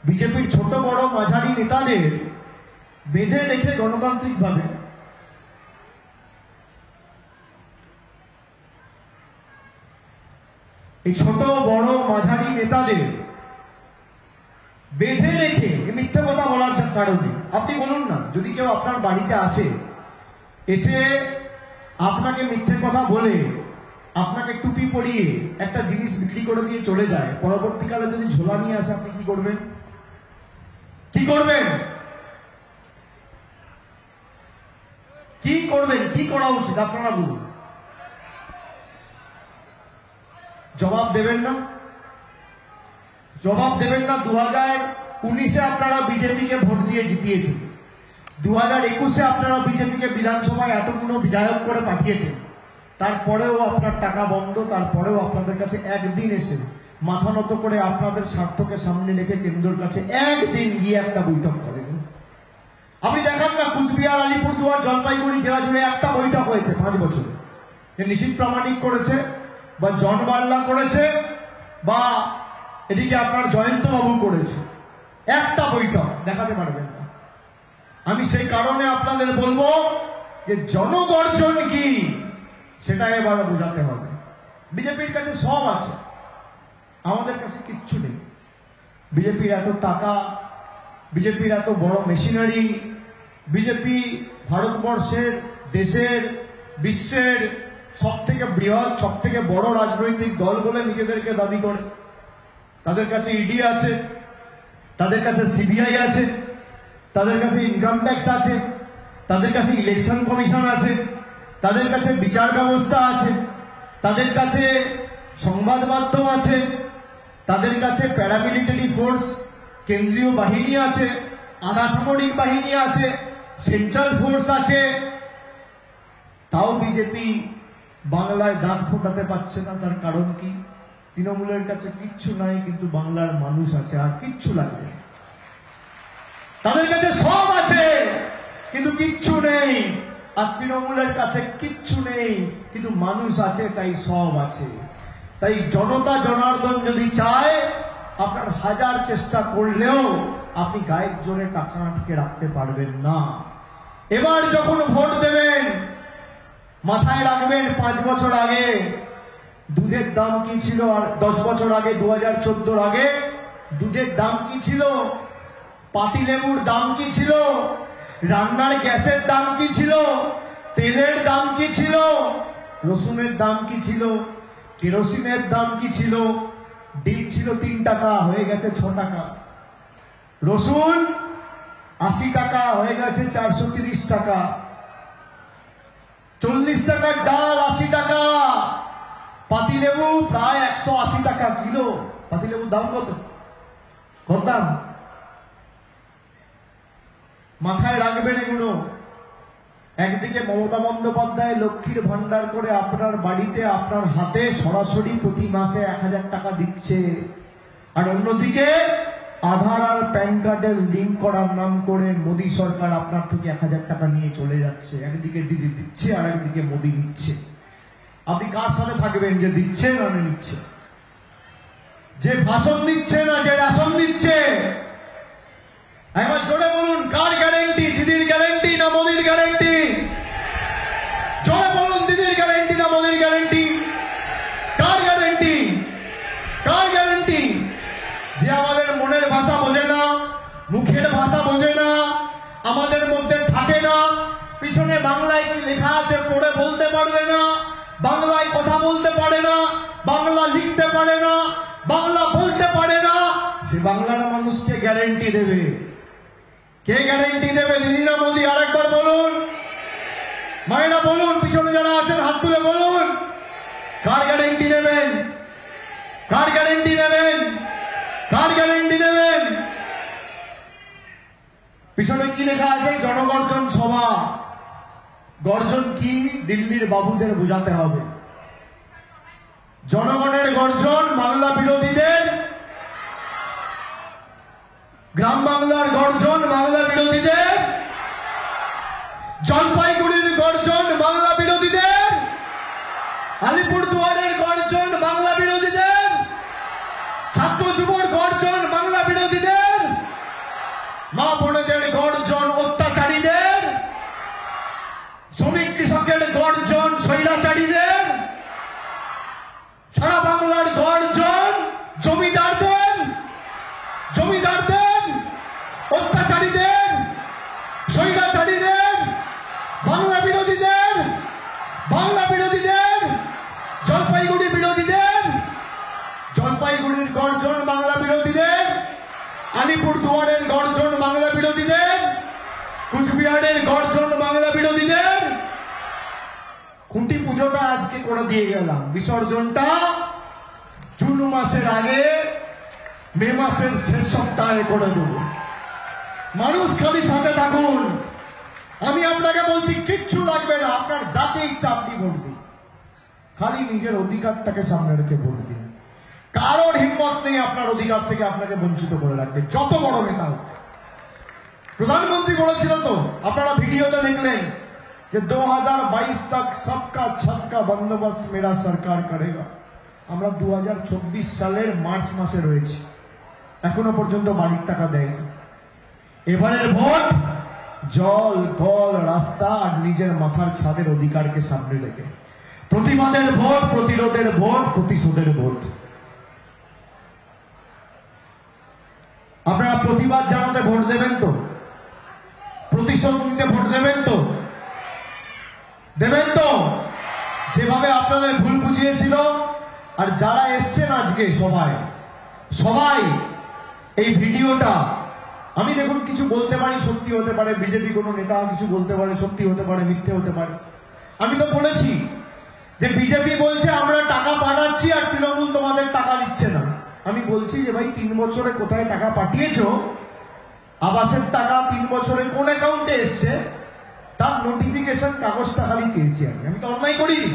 বিজেপির ছোট বড় মাঝারি নেতাদের বেঁধে রেখে গণতান্ত্রিকভাবে এই ছোট বড় মাঝারি নেতাদের বেঁধে রেখে মিথ্যা কথা বলার কারণে, আপনি বলুন না, যদি কেউ আপনার বাড়িতে আসে, এসে আপনাকে মিথ্যে কথা বলে আপনাকে টুপি পরিয়ে একটা জিনিস বিক্রি করে দিয়ে চলে যায়, পরবর্তীকালে যদি ঝোলা নিয়ে আসে, আপনি কি করবেন? কি করবেন? কি করবেন? কি করা উচিত আপনারা বলুন? জবাব দেবেন না? জবাব দেবেন না? 2019-এ আপনারা বিজেপিকে ভোট দিয়ে জিতিয়েছেন, 2021-এ আপনারা বিজেপিকে বিধানসভায় এতগুলো বিধায়ক করে পাঠিয়েছেন, তারপরেও আপনার টাকা বন্ধ, তারপরেও আপনাদের কাছে একদিন এসে মাথা নত করে আপনাদের স্বার্থকে সামনে রেখে কেন্দ্রের কাছে একদিন গিয়ে একটা বৈঠক করেনি। আপনি দেখান না, কুচবিহার, আলিপুরদুয়ার, জলপাইগুড়ি জেলা জুড়ে একটা বৈঠক হয়েছে 5 বছরে, নিশীথ প্রামাণিক করেছে বা জন বার্লা করেছে বা এদিকে আপনার জয়ন্ত বাবু করেছে, একটা বৈঠক দেখাতে পারবেন না। আমি সেই কারণে আপনাদের বলবো যে জনগর্জন কি সেটা এবার বোঝাতে হবে। বিজেপির কাছে সব আছে, আমাদের কাছে কিচ্ছু নেই। বিজেপির এত টাকা, বিজেপির এত বড় মেশিনারি, বিজেপি ভারতবর্ষের, দেশের, বিশ্বের সব থেকে বৃহৎ, সব থেকে বড় রাজনৈতিক দল বলে নিজেদেরকে দাবি করে। তাদের কাছে ইডি আছে, তাদের কাছে সিবিআই আছে, তাদের কাছে ইনকাম ট্যাক্স আছে, তাদের কাছে ইলেকশন কমিশন আছে, তাদের কাছে বিচার ব্যবস্থা আছে, তাদের কাছে সংবাদ মাধ্যম আছে, তাদের কাছে প্যারামিলিটারি ফোর্স, কেন্দ্রীয় বাহিনী আছে, আধা সামরিক বাহিনী আছে, সেন্ট্রাল ফোর্স আছে। তাও বিজেপি বাংলায় দাঁত ফোটাতে পারছে না। তার কারণ কি? তৃণমূলের কাছে কিচ্ছু নাই, কিন্তু বাংলার মানুষ আছে, আর কিচ্ছু লাগবে না। তাদের কাছে সব আছে কিন্তু কিচ্ছু নেই, আর তৃণমূলের কাছে কিচ্ছু নেই কিন্তু মানুষ আছে, তাই সব আছে। তাই জনতা জনার্দন যদি চায়, আপনার হাজার চেষ্টা করলেও আপনি গায়ের জোরে টাকা আটকে রাখতে পারবেন না। এবার যখন ভোট দেবেন, মাথায় রাখবেন 5 বছর আগে দুধের দাম কি ছিল, আর 10 বছর আগে 2014 আগে দুধের দাম কি ছিল, পাতিলেবুর দাম কি ছিল, রান্নার গ্যাসের দাম কি ছিল, তেলের দাম কি ছিল, রসুনের দাম কি ছিল, কেরোসিনের দাম কি ছিল। ডিম ছিল 3 টাকা, হয়ে গেছে 6 টাকা। রসুন 80 টাকা, হয়ে গেছে 430 টাকা। 40 টাকার ডাল 80 টাকা। পাতিলেবু প্রায় 180 টাকা কিলো। পাতিলেবুর দাম কত? কত দাম? মাথায় রাখবেন এগুলো। একদিকে মমতা বন্দ্যোপাধ্যায় লক্ষ্মীর ভান্ডার করে আপনার বাড়িতে, আপনার হাতে সরাসরি প্রতি মাসে 1000 টাকা দিচ্ছে, আর অন্যদিকে আধার আর প্যান কার্ডের লিঙ্ক করার নাম করে মোদী সরকার আপনার থেকে 1000 টাকা নিয়ে চলে যাচ্ছে। একদিকে দিদি দিচ্ছে আর একদিকে মোদী নিচ্ছে। আপনি কার সাথে থাকবেন, যে দিচ্ছে না নিচ্ছে, যে ভাষণ দিচ্ছে না যে রেশন দিচ্ছে? একবার জোরে বলুন, কার গ্যারেন্টি? দিদির গ্যারেন্টি না মোদির গ্যারেন্টি? জোরে বলুন, দিদির গ্যারেন্টি না মোদির গ্যারেন্টি? কার গ্যারেন্টি? কার গ্যারেন্টি? যে আমাদের মনের ভাষা বোঝে না, মুখের ভাষা বোঝে না, আমাদের মধ্যে থাকে না, পিছনে বাংলায় কি লেখা আছে পড়ে বলতে পারবে না, বাংলায় কথা বলতে পারে না, বাংলা লিখতে পারে না, বাংলা বলতে পারে না, সে বাংলার মানুষকে গ্যারেন্টি দেবে। কে গ্যারেন্টি দেবে, দিদি না মোদী? আরেকবার বলুন, মায়েরা বলুন, পিছনে যারা আছেন হাত তুলে বলুন, কার গ্যারেন্টি নেবেন? কার গ্যারেন্টি নেবেন? কার গ্যারেন্টি নেবেন? পিছনে কি লেখা আছে? জনগর্জন সভা। গর্জন কি? দিল্লির বাবুদের বোঝাতে হবে। জনগণের গর্জন বাংলা বিরোধীদের, গ্রাম বাংলার গর্জন বাংলা বিরোধীদের, জলপাইগুড়ির গর্জন বাংলা বিরোধীদের, আলিপুরদুয়ারের গর্জন বাংলা বিরোধীদের, ছাত্র যুবর গর্জন বাংলা বিরোধীদের, আলিপুর দুয়ারের গর্জন বাংলা বিরোধীদের, কুচবিহারের গর্জন বাংলা বিরোধীদের। খুঁটি পুজোটা আজকে করে দিয়ে গেলাম, বিসর্জনটা জুন মাসের আগে মে মাসের শেষ সপ্তাহে করে দেব। মানুষ খালি সাথে থাকুন। আমি আপনাকে বলছি কিচ্ছু লাগবে না, আপনার যাকে ইচ্ছা আপনি ভোট দিন, খালি নিজের অধিকারটাকে সামনে রেখে ভোট দিন। কারোর হিম্মত নেই আপনার অধিকার থেকে আপনাকে বঞ্চিত করে রাখবে, যত বড় নেতা হোক। প্রধানমন্ত্রী বলেছিলেন তো, আপনারা ভিডিওতে দেখলেন যে 2022 तक सबका छत का बंदोबस्त मेरा सरकार करेगा। আমরা 2024 সালের মার্চ মাসে রয়েছি, এখনো পর্যন্ত বাড়ির টাকা দেয়নি। এবারের ভোট জল, কল, রাস্তা আর নিজের মাথার ছাদের অধিকারকে সামনে রেখে। প্রতিবাদের ভোট, প্রতিরোধের ভোট, প্রতিশোধের ভোট। আপনারা প্রতিবাদ জানাতে ভোট দেবেন তো? প্রতিশোধ নিতে ভোট দেবেন তো? দেবেন তো? যেভাবে আপনাদের ভুল বুঝিয়েছিল, আর যারা এসছেন আজকে সবাই এই ভিডিওটা, আমি দেখুন কিছু বলতে পারি, সত্যি হতে পারে, বিজেপি কোনো নেতা কিছু বলতে পারে, সত্যি হতে পারে, মিথ্যে হতে পারে। আমি তো বলেছি যে বিজেপি বলছে আমরা টাকা পাঠাচ্ছি আর তৃণমূল তোমাদের টাকা দিচ্ছে না। আমি বলছি যে ভাই 3 বছরে কোথায় টাকা পাঠিয়েছো? আবাসের টাকা 3 বছরে কোন অ্যাকাউন্টে এসছে তার নোটিফিকেশন কাগজটা খালি চেয়েছি। আমি তো অন্যায় করিনি।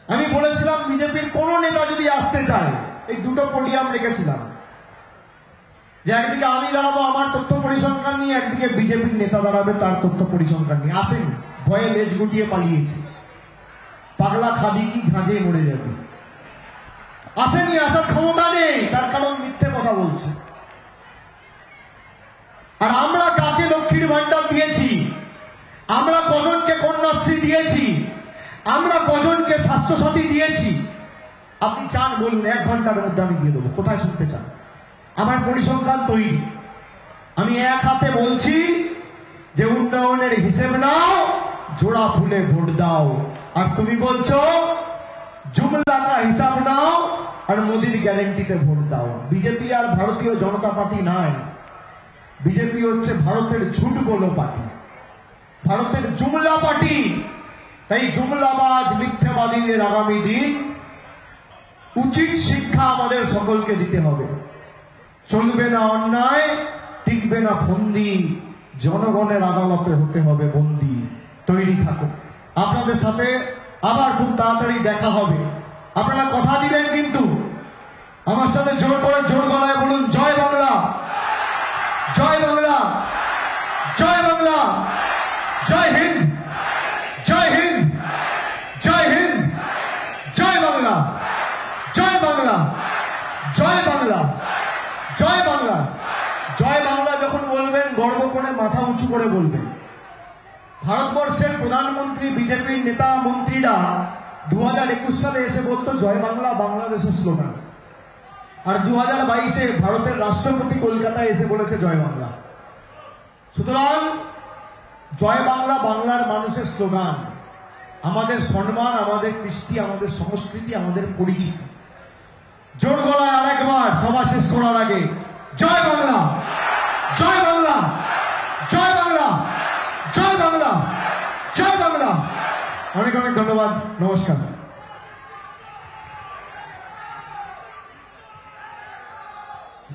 আমি বলেছিলাম বিজেপির কোন নেতা যদি আসতে চায়, এই দুটো পোডিয়াম রেখেছিলাম, যে একদিকে আমি দাঁড়াবো আমার তথ্য পরিসংখ্যান নিয়ে, একদিকে বিজেপির নেতা দাঁড়াবে তার তথ্য পরিসংখ্যান নিয়ে। আসেনি, ভয়ে লেজ গুটিয়ে পালিয়েছে। পাগলা খাবি কি ঝাঁঝে মরে যাবে। আসেনি, আসার ক্ষমতা নেই, তার কারণ মিথ্যে কথা বলছে। আর আমরা কাকে লক্ষ্মীর ভান্ডার দিয়েছি, আমরা কজনকে কন্যাশ্রী দিয়েছি, আমরা কজনকে স্বাস্থ্যসাথী দিয়েছি, আপনি চান বলুন, 1 ঘন্টার মধ্যে আমি দিয়ে দেবো। কোথায় শুনতে চান? আমার পরিসংখ্যান তৈরি। আমি এক হাতে বলছি যে উন্নয়নের হিসেব নাও, জোড়া ফুলে ভোট দাও। আর তুমি বলছো জুমলা কা হিসাব নাও আর মোদির গ্যারেন্টিতে ভোট দাও। বিজেপি আর ভারতীয় জনতা পার্টি নাই, বিজেপি হচ্ছে ভারতের ঝুট বলো পার্টি, ভারতের জুমলা পার্টি। তাই জুমলাবাজ মিথ্যাবাদীদের আগামী দিন উচিত শিক্ষা আমাদের সকলকে দিতে হবে। চলবে না অন্যায়, টিকবে না ফন্দি, জনগণের আদালতে হতে হবে বন্দী। তৈরি থাকুন, আপনাদের সাথে আবার খুব তাড়াতাড়ি দেখা হবে। আপনারা কথা দিলেন কিন্তু, আমার সাথে জোর করে জোর গলায় বলুন, জয় বাংলা, জয় বাংলা, জয় বাংলা, জয় হিন্দ, জয় হিন্দ, জয় হিন্দ, জয় বাংলা, জয় বাংলা, জয় বাংলা, জয় বাংলা। জয় বাংলা যখন বলবেন গর্ব করে মাথা উঁচু করে বলবেন। ভারতবর্ষের প্রধানমন্ত্রী, বিজেপির নেতা মন্ত্রীরা 2021 সালে এসে বলতো জয় বাংলা বাংলাদেশের স্লোগান, আর 2022-এ ভারতের রাষ্ট্রপতি কলকাতায় এসে বলেছে জয় বাংলা। সুতরাং জয় বাংলা বাংলার মানুষের স্লোগান, আমাদের সম্মান, আমাদের কৃষ্টি, আমাদের সংস্কৃতি, আমাদের পরিচিতি। জোর গলায় আরেকবার সভা শেষ করার আগে জয় বাংলা, জয় বাংলা, জয় বাংলা, জয় বাংলা, জয় বাংলা। অনেক অনেক ধন্যবাদ, নমস্কার।